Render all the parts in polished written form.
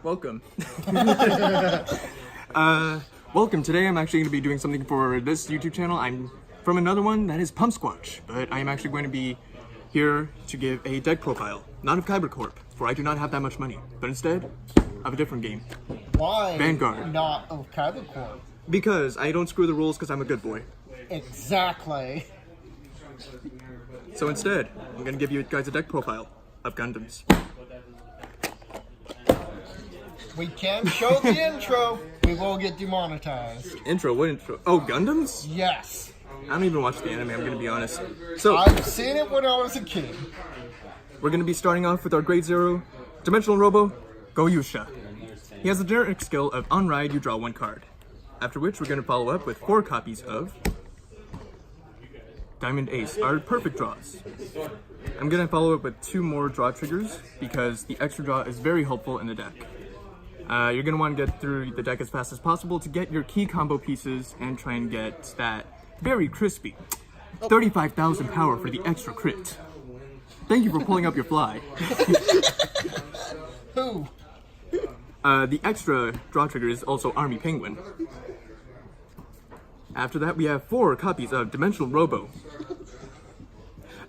welcome. Welcome. Today I'm actually going to be doing something for this YouTube channel. I'm from another one that is Pump Squatch, but I am actually going to be here to give a deck profile, not of Kyber Corp, for I do not have that much money, but instead of a different game. Why Vanguard. not of Kyber Corp? Because I don't screw the rules because I'm a good boy. Exactly. So instead, I'm going to give you guys a deck profile of Gundams. We can show the intro. We will get demonetized. Intro? What intro? Oh, Gundams? Yes. I don't even watch the anime, I'm going to be honest. So, I've seen it when I was a kid. we're going to be starting off with our Grade 0 Dimensional Robo, Goyusha. He has the generic skill of on ride, you draw one card. After which, we're going to follow up with 4 copies of Diamond Ace, our perfect draws. I'm going to follow up with 2 more draw triggers because the extra draw is very helpful in the deck. You're going to want to get through the deck as fast as possible to get your key combo pieces and try and get that very crispy 35,000 power for the extra crit. Thank you for pulling up your fly. Who? The extra draw trigger is also Army Penguin. After that, we have 4 copies of Dimensional Robo.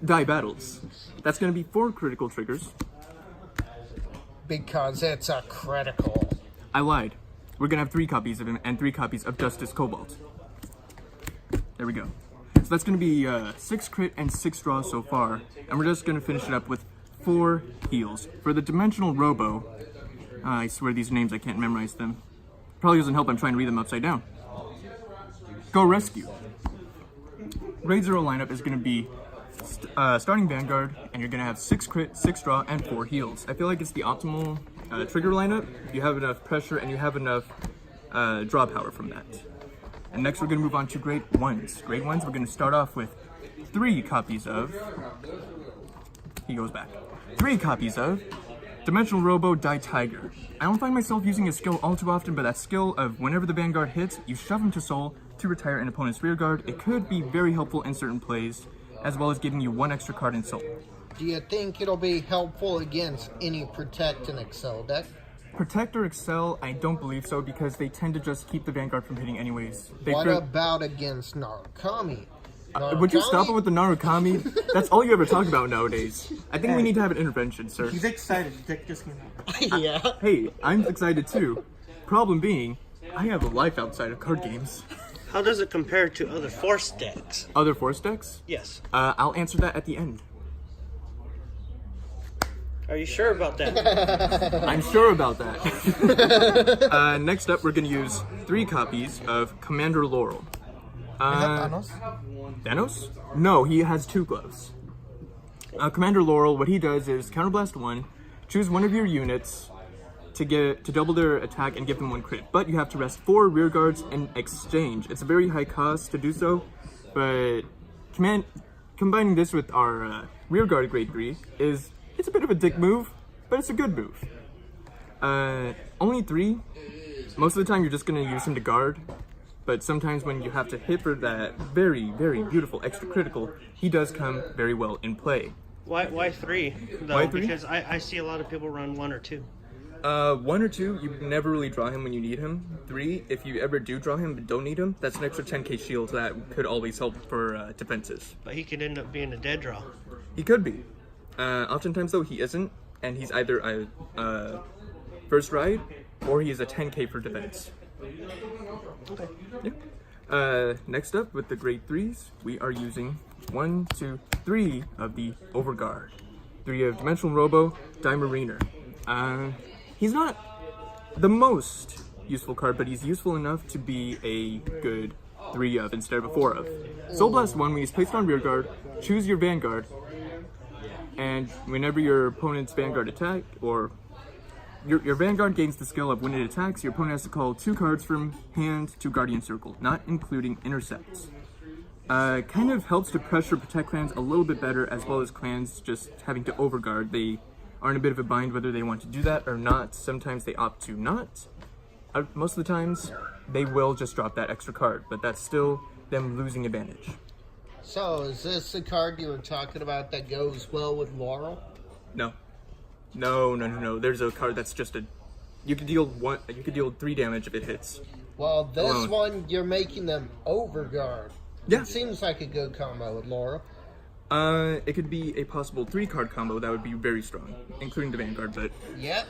Die Battles. That's going to be 4 critical triggers. Because it's a critical. I lied. We're going to have 3 copies of him and 3 copies of Justice Cobalt. There we go. So that's going to be 6 crit and 6 draws so far. And we're just going to finish it up with 4 heals. For the Dimensional Robo, I swear these names, I can't memorize them. Probably doesn't help, I'm trying to read them upside down. Go Rescue. Grade 0 lineup is going to be starting Vanguard, and you're going to have 6 crit, 6 draw, and 4 heals. I feel like it's the optimal trigger lineup. You have enough pressure, and you have enough draw power from that. And next we're going to move on to Grade 1s. Grade 1s, we're going to start off with 3 copies of... He goes back. 3 copies of Dimensional Robo Die Tiger. I don't find myself using his skill all too often, but that skill of whenever the Vanguard hits, you shove him to Soul to retire an opponent's rear guard. It could be very helpful in certain plays, as well as giving you 1 extra card in Soul. Do you think it'll be helpful against any Protect and Excel deck? Protect or Excel, I don't believe so, because they tend to just keep the Vanguard from hitting anyways. What about against Narukami? Would you stop it with the Narukami? That's all you ever talk about nowadays. I think we need to have an intervention, sir. He's excited. The deck just came out. Yeah. Hey, I'm excited too. Problem being, I have a life outside of card games. How does it compare to other Force decks? Other Force decks? Yes. I'll answer that at the end. Are you sure about that? I'm sure about that. Next up, we're going to use 3 copies of Commander Laurel. Is that Thanos? Thanos? No, he has 2 gloves. Commander Laurel, what he does is Counterblast 1, choose one of your units to double their attack and give them 1 crit. But you have to rest 4 rear guards in exchange. It's a very high cost to do so, but combining this with our rear guard Grade 3 it's a bit of a dick move, but it's a good move. Only 3. Most of the time you're just going to use him to guard, but sometimes when you have to hit for that very, very beautiful extra critical, he does come very well in play. Why 3? Though? Why 3? Because I see a lot of people run 1 or 2. 1 or 2, you never really draw him when you need him. 3, if you ever do draw him but don't need him, that's an extra 10k shield that could always help for defenses. But he could end up being a dead draw. He could be. Oftentimes though, he isn't, and he's either a first ride, or he is a 10k for defense. Okay. Yeah. Next up, with the Grade 3s, we are using 1, 2, 3 of the Overguard. 3 of Dimensional Robo, Die Mariner. He's not the most useful card, but he's useful enough to be a good 3 of instead of a 4 of. Soul Blast 1, when he's placed on rear guard, choose your Vanguard, and whenever your opponent's Vanguard attack, or your Vanguard gains the skill of when it attacks, your opponent has to call 2 cards from hand to Guardian Circle, not including intercepts. Kind of helps to pressure Protect clans a little bit better, as well as clans just having to overguard. They are in a bit of a bind whether they want to do that or not. Sometimes they opt to not. Most of the times, they will just drop that extra card, but that's still them losing advantage. So, is this the card you were talking about that goes well with Laurel? No. No. There's a card that's just a You could deal 3 damage if it hits. Well, this Alone. one, you're making them overguard. Yeah. It seems like a good combo with Laura. It could be a possible 3-card combo that would be very strong, including the Vanguard, but Yep.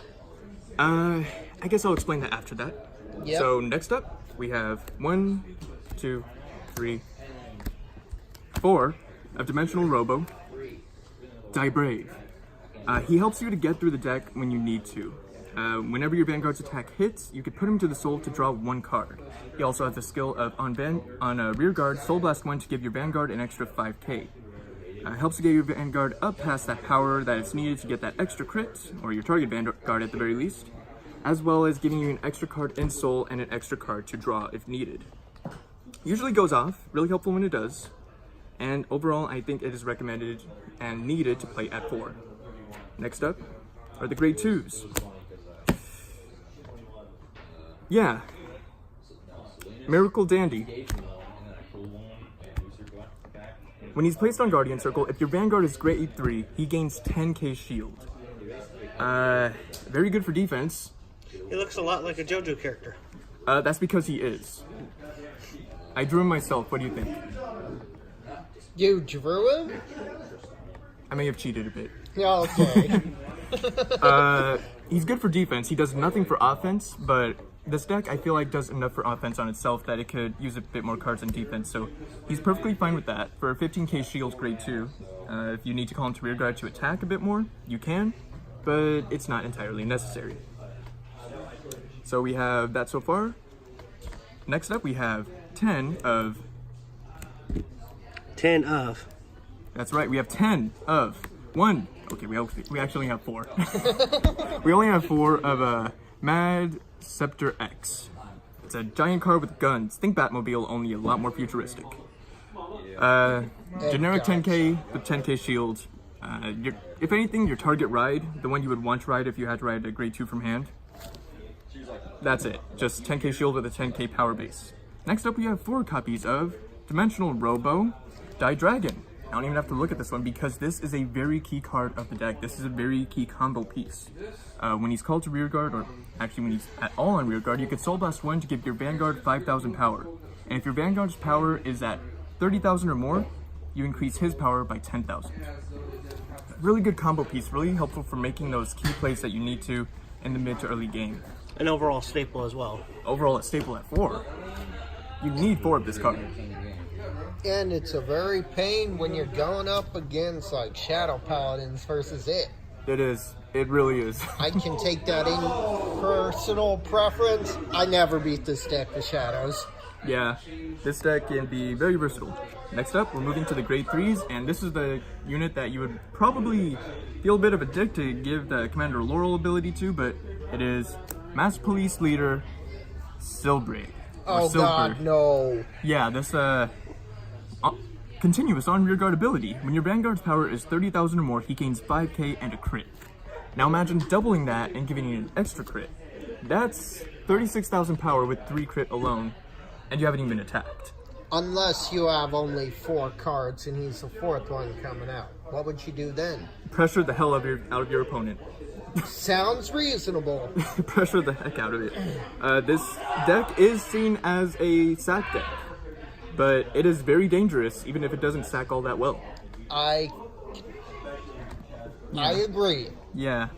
I guess I'll explain that after that. Yep. So next up, we have 1, 2, 3, 4 of Dimensional Robo, Die Brave. He helps you to get through the deck when you need to. Whenever your Vanguard's attack hits, you could put him to the soul to draw 1 card. He also has the skill of on rear guard, Soul Blast 1 to give your Vanguard an extra 5k. Helps to get your Vanguard up past that power that is needed to get that extra crit, or your target Vanguard at the very least, as well as giving you an extra card in Soul and an extra card to draw if needed. Usually goes off, really helpful when it does, and overall I think it is recommended and needed to play at 4. Next up are the grade 2s. Yeah. Miracle Dandy. When he's placed on Guardian Circle, if your Vanguard is grade 3, he gains 10k shield. Very good for defense. He looks a lot like a JoJo character. That's because he is. I drew him myself, what do you think? You drew him? I may have cheated a bit. Yeah, okay. He's good for defense, he does nothing for offense, but this deck I feel like does enough for offense on itself that it could use a bit more cards in defense, so he's perfectly fine with that. For a 15k shield grade 2, if you need to call him to rear guard to attack a bit more, you can, but it's not entirely necessary. So we have that so far. Next up we have 10 of... 10 of. That's right, we have 10 of 1. Okay, we actually have 4. We only have 4 of Mad Scepter X. It's a giant card with guns. Think Batmobile, only a lot more futuristic. Generic 10k with 10k shield. If anything, your target ride, the one you would want to ride if you had to ride a grade 2 from hand. That's it. Just 10k shield with a 10k power base. Next up, we have 4 copies of Dimensional Robo, Die Dragon. I don't even have to look at this one because this is a very key card of the deck. This is a very key combo piece. When he's called to rear guard, or actually when he's at all on rear guard, you could Soul Blast 1 to give your Vanguard 5,000 power. And if your Vanguard's power is at 30,000 or more, you increase his power by 10,000. Really good combo piece, really helpful for making those key plays that you need to in the mid to early game. An overall staple as well. Overall, a staple at 4. You need 4 of this card. And it's a very pain when you're going up against like Shadow Paladins versus it. It is. It really is. I can take that in personal preference. I never beat this deck with Shadows. Yeah, this deck can be very versatile. Next up, we're moving to the grade 3s, and this is the unit that you would probably feel a bit of a dick to give the Commander Laurel ability to, but it is Mass Police Leader Silbrig. Oh god, no. Yeah, this continuous on rear guard ability. When your Vanguard's power is 30,000 or more, he gains 5k and a crit. Now imagine doubling that and giving you an extra crit. That's 36,000 power with 3 crit alone, and you haven't even attacked. Unless you have only 4 cards and he's the 4th one coming out. What would you do then? Pressure the hell out of your opponent. Sounds reasonable. Pressure the heck out of it. This deck is seen as a sack deck, but it is very dangerous even if it doesn't sack all that well. I agree. Yeah.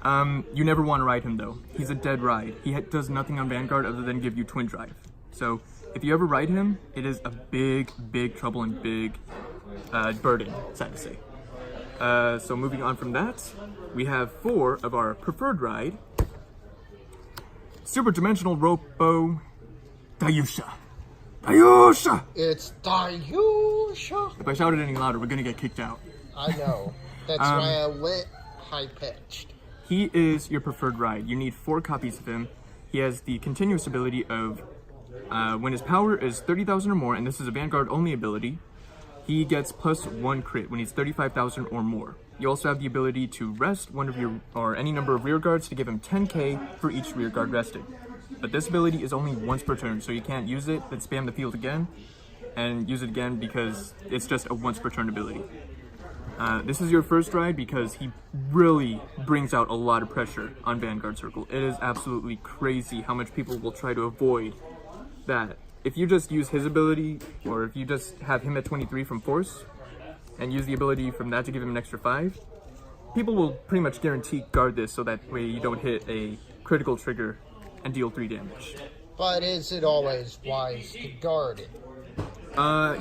You never want to ride him though. He's a dead ride. He does nothing on Vanguard other than give you Twin Drive. So if you ever ride him, it is a big, big trouble and big burden, sad to say. So moving on from that, we have 4 of our preferred ride. Super Dimensional Robo Dayusha. Dayusha! It's Dayusha. If I shout it any louder, we're gonna get kicked out. I know. That's why I went high-pitched. He is your preferred ride. You need 4 copies of him. He has the continuous ability of when his power is 30,000 or more, and this is a Vanguard only ability, he gets plus 1 crit when he's 35,000 or more. You also have the ability to rest one of your, or any number of rear guards to give him 10k for each rear guard rested. But this ability is only once per turn, so you can't use it, then spam the field again, and use it again because it's just a once per turn ability. This is your first ride because he really brings out a lot of pressure on Vanguard Circle. It is absolutely crazy how much people will try to avoid that. If you just use his ability, or if you just have him at 23 from Force, and use the ability from that to give him an extra 5, people will pretty much guarantee guard this so that way you don't hit a critical trigger and deal 3 damage. But is it always wise to guard it?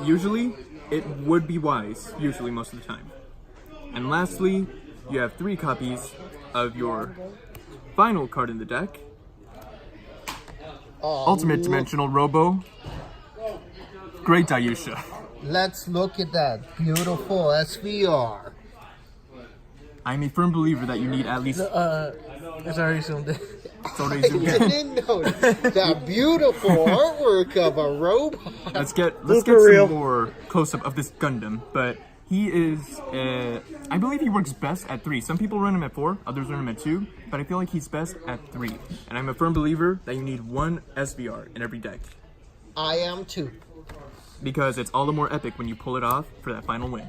Usually, it would be wise, usually most of the time. And lastly, you have 3 copies of your final card in the deck. Ultimate Dimensional Robo. Great Dayusha. Let's look at that beautiful SVR. I'm a firm believer that you need at least... It's already zoomed in. It's already zoomed I in. didn't notice that beautiful artwork of a robot. Let's get real. some more close-up of this Gundam, but he is, I believe he works best at 3. Some people run him at 4, others run him at 2, but I feel like he's best at 3. And I'm a firm believer that you need 1 SVR in every deck, I am too. because it's all the more epic when you pull it off for that final win.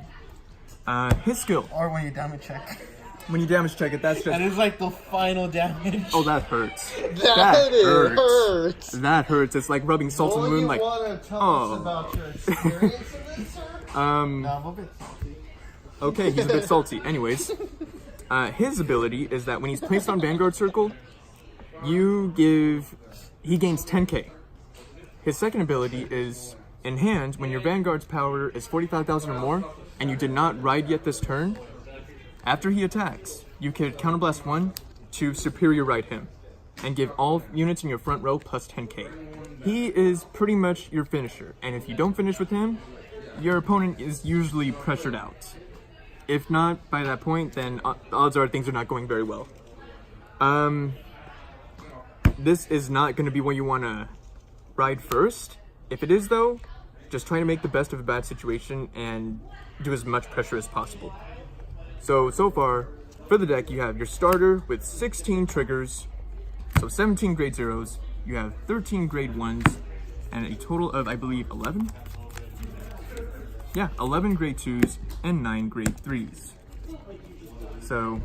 His skill, Or when you damage check. when you damage check it, that's just, That is like the final damage. oh, that hurts. That hurts. That hurts. It's like rubbing salt in the wound, like, want to tell oh. us about your experience in this, sir? No, I'm a bit salty. Okay, he's a bit salty. Anyways, his ability is that when he's placed on Vanguard Circle, he gains 10k. His second ability is, in hand, when your Vanguard's power is 45,000 or more, and you did not ride yet this turn, after he attacks, you could counterblast 1 to superior ride him, and give all units in your front row plus 10k. He is pretty much your finisher, and if you don't finish with him, your opponent is usually pressured out. If not, by that point, then the odds are things are not going very well. This is not going to be what you want to ride first. If it is, though, just try to make the best of a bad situation and do as much pressure as possible. So far, for the deck, you have your starter with 16 triggers, so 17 grade 0s, you have 13 grade 1s, and a total of, I believe, 11? Yeah, 11 grade 2s and 9 grade 3s. So,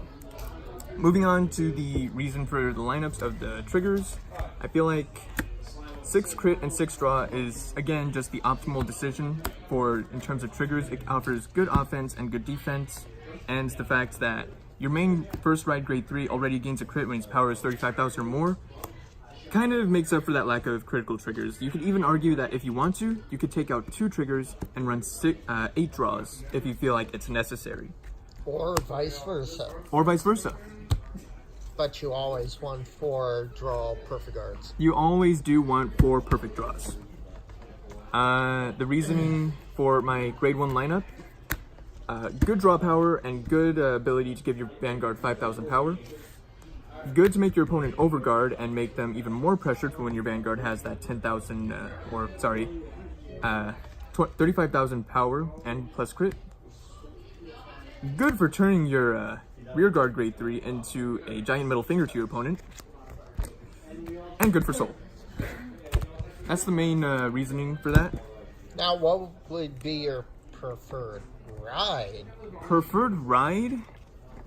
moving on to the reason for the lineups of the triggers, I feel like 6 crit and 6 draw is, again, just the optimal decision in terms of triggers. It offers good offense and good defense, and the fact that your main first ride grade 3 already gains a crit when his power is 35,000 or more, kind of makes up for that lack of critical triggers. You could even argue that if you want to, you could take out 2 triggers and run 8 draws if you feel like it's necessary. Or vice versa. Or vice versa. But you always want 4 draw perfect guards. You always do want 4 perfect draws. The reasoning for my grade 1 lineup, good draw power and good ability to give your Vanguard 5,000 power. Good to make your opponent overguard and make them even more pressured for when your Vanguard has that 35,000 power and plus crit. Good for turning your rear guard grade 3 into a giant middle finger to your opponent. And good for soul. That's the main reasoning for that. Now, what would be your preferred ride? Preferred ride?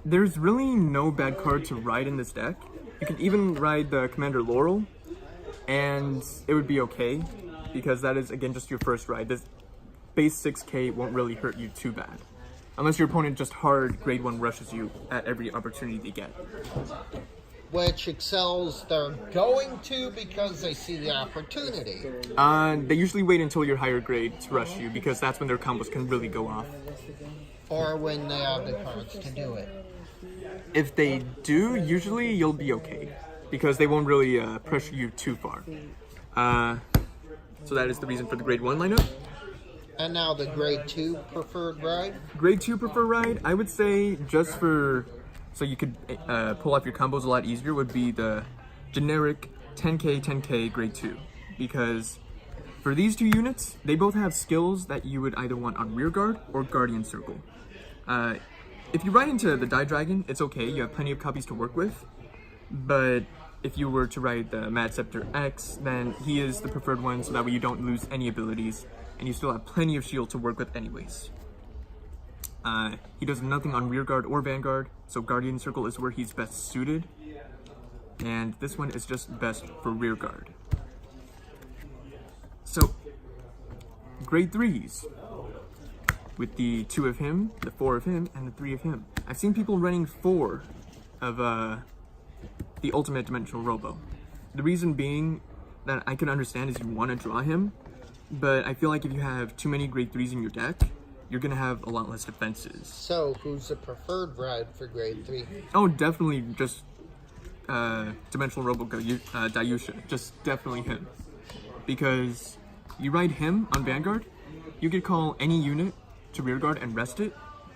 There's really no bad card to ride in this deck. You can even ride the Commander Laurel, and it would be okay, because that is, again, just your first ride. This base 6k won't really hurt you too bad, unless your opponent just hard grade 1 rushes you at every opportunity they get. Which excels they're going to because they see the opportunity. They usually wait until you're higher grade to rush you, because that's when their combos can really go off. Or when they have the cards to do it. If they do, usually you'll be okay, because they won't really pressure you too far. So that is the reason for the grade 1 lineup. And now the grade 2 preferred ride? Grade 2 preferred ride, I would say, just for so you could pull off your combos a lot easier, would be the generic 10k grade 2. Because for these 2 units, they both have skills that you would either want on rearguard or guardian circle. If you ride into the Die Dragon, it's okay, you have plenty of copies to work with. But if you were to ride the Mad Scepter X, then he is the preferred one, so that way you don't lose any abilities, and you still have plenty of shield to work with anyways. He does nothing on Rearguard or Vanguard, so Guardian Circle is where he's best suited. And this one is just best for Rearguard. So, grade 3s. With the 2 of him, the 4 of him, and the 3 of him. I've seen people running 4 of the Ultimate Dimensional Robo. The reason being that I can understand is you want to draw him, but I feel like if you have too many grade 3s in your deck, you're going to have a lot less defenses. So, who's the preferred ride for grade 3? Oh, definitely just Dimensional Robo Dayusha. Just definitely him. Because you ride him on Vanguard, you could call any unit to Rearguard and rest it,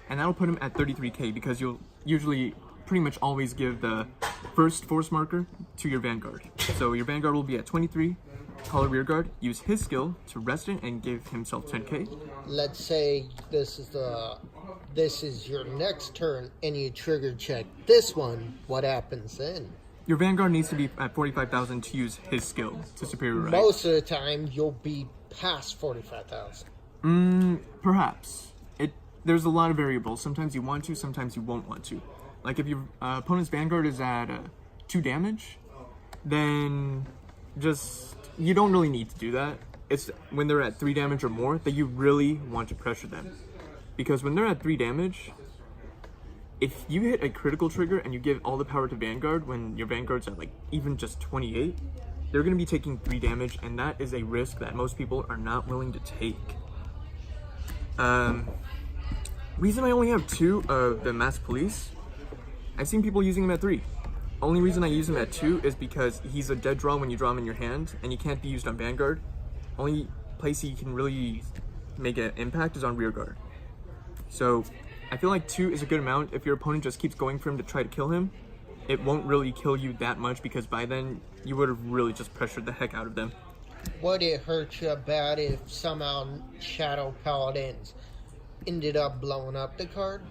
and that'll put him at 33k because you'll usually pretty much always give the first force marker to your Vanguard. So your Vanguard will be at 23, call a Rearguard, use his skill to rest it and give himself 10k. Let's say this is your next turn and you trigger check this one. What happens then? Your Vanguard needs to be at 45,000 to use his skill to superior ride. Most of the time, you'll be past 45,000. Perhaps. There's a lot of variables. Sometimes you want to, sometimes you won't want to. Like if your opponent's Vanguard is at 2 damage, then you don't really need to do that. It's when they're at 3 damage or more that you really want to pressure them. Because when they're at 3 damage, if you hit a critical trigger and you give all the power to Vanguard when your Vanguard's at like even just 28, they're going to be taking 3 damage, and that is a risk that most people are not willing to take. Reason I only have 2 of the Mass Police, I've seen people using him at 3. Only reason I use him at 2 is because he's a dead draw when you draw him in your hand, and he can't be used on Vanguard. Only place he can really make an impact is on Rearguard. So I feel like 2 is a good amount. If your opponent just keeps going for him to try to kill him, it won't really kill you that much because by then you would have really just pressured the heck out of them. Would it hurt you bad if somehow Shadow Paladins ended up blowing up the card?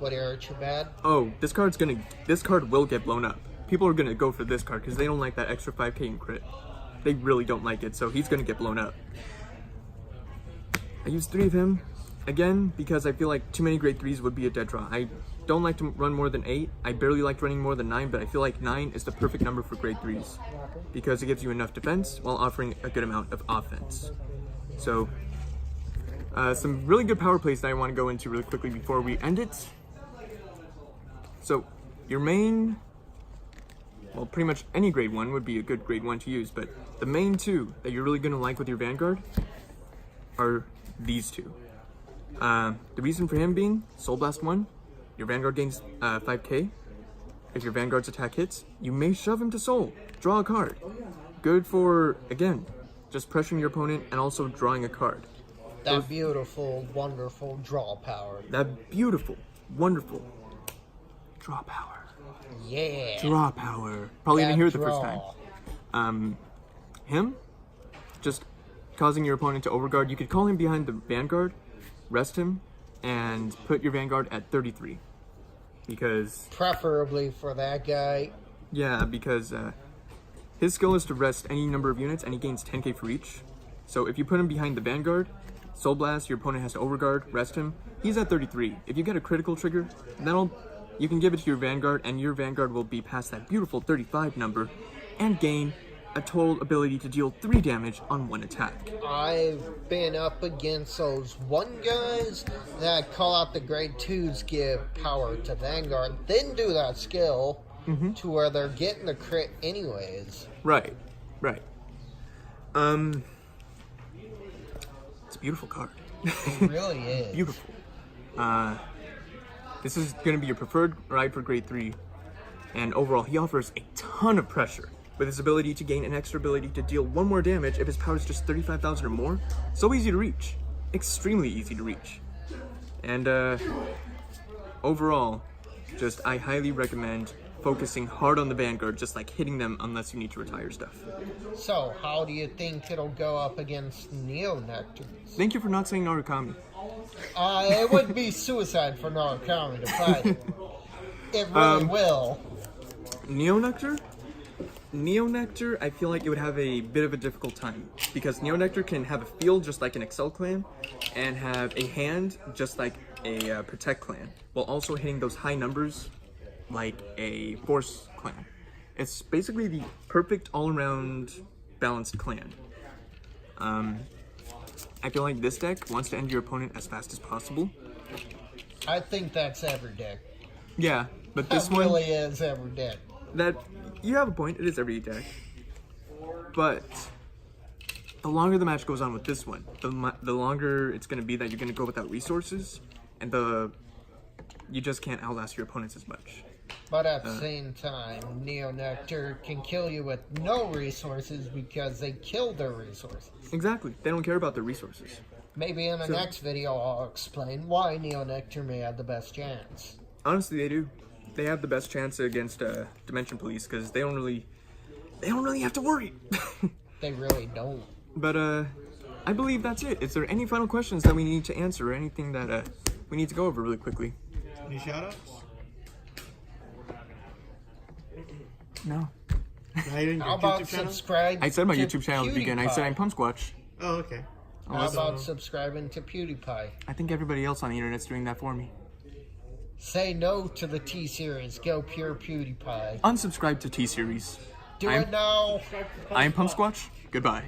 Would it hurt you bad? Oh, this card will get blown up. People are gonna go for this card because they don't like that extra 5k in crit. They really don't like it, so he's gonna get blown up. I used 3 of him, again, because I feel like too many grade 3s would be a dead draw. I don't like to run more than 8. I barely like running more than 9, but I feel like 9 is the perfect number for grade 3s because it gives you enough defense while offering a good amount of offense. So, some really good power plays that I want to go into really quickly before we end it. So, your main, well, pretty much any grade 1 would be a good grade 1 to use, but the main 2 that you're really going to like with your Vanguard are these 2. The reason for him being, Soul Blast 1, your Vanguard gains 5k. If your Vanguard's attack hits, you may shove him to Soul. Draw a card. Good for, again, just pressuring your opponent and also drawing a card. That beautiful, wonderful draw power. That beautiful, wonderful draw power. Yeah. Draw power. Probably didn't hear it the first draw. time. Him, just causing your opponent to overguard. You could call him behind the Vanguard, rest him, and put your Vanguard at 33. Because... preferably for that guy. Yeah, because his skill is to rest any number of units, and he gains 10k for each. So if you put him behind the Vanguard, Soul Blast, your opponent has to overguard, rest him. He's at 33. If you get a critical trigger, you can give it to your Vanguard, and your Vanguard will be past that beautiful 35 number, and gain a total ability to deal 3 damage on 1 attack. I've been up against those 1 guys that call out the grade 2s, give power to Vanguard, then do that skill to where they're getting the crit anyways. Right. It's a beautiful card. It really is. Beautiful. This is going to be your preferred ride for grade 3, and overall he offers a ton of pressure. With his ability to gain an extra ability to deal 1 more damage if his power is just 35,000 or more. So easy to reach. Extremely easy to reach. And overall, I highly recommend focusing hard on the Vanguard, just like hitting them unless you need to retire stuff. So, how do you think it'll go up against Neo-Nectars? Thank you for not saying Narukami. It would be suicide for Narukami to fight it. It really will. Neo-Nectar, I feel like it would have a bit of a difficult time because Neo-Nectar can have a field just like an Excel clan and have a hand just like a Protect clan, while also hitting those high numbers like a Force clan. It's basically the perfect all-around balanced clan. I feel like this deck wants to end your opponent as fast as possible. I think that's every deck. Yeah, but this That one, really is every deck. that you have a point. It is every deck, but the longer the match goes on with this one, the longer it's going to be that you're going to go without resources, and you just can't outlast your opponents as much. But at the same time, Neo Nectar can kill you with no resources because they killed their resources. Exactly. They don't care about their resources. Maybe in the next video I'll explain why Neo Nectar may have the best chance. Honestly, they do. They have the best chance against Dimension Police because they don't really have to worry. They really don't. But I believe that's it. Is there any final questions that we need to answer, or anything that we need to go over really quickly? Any shoutouts? No. How about subscribe? I said my to YouTube channel at the beginning. I said I'm Pump Squatch. Oh, okay. How about subscribing to PewDiePie? I think everybody else on the internet's doing that for me. Say no to the T-Series. Go pure PewDiePie. Unsubscribe to T-Series. Do it now. I am Pump Squatch. Goodbye.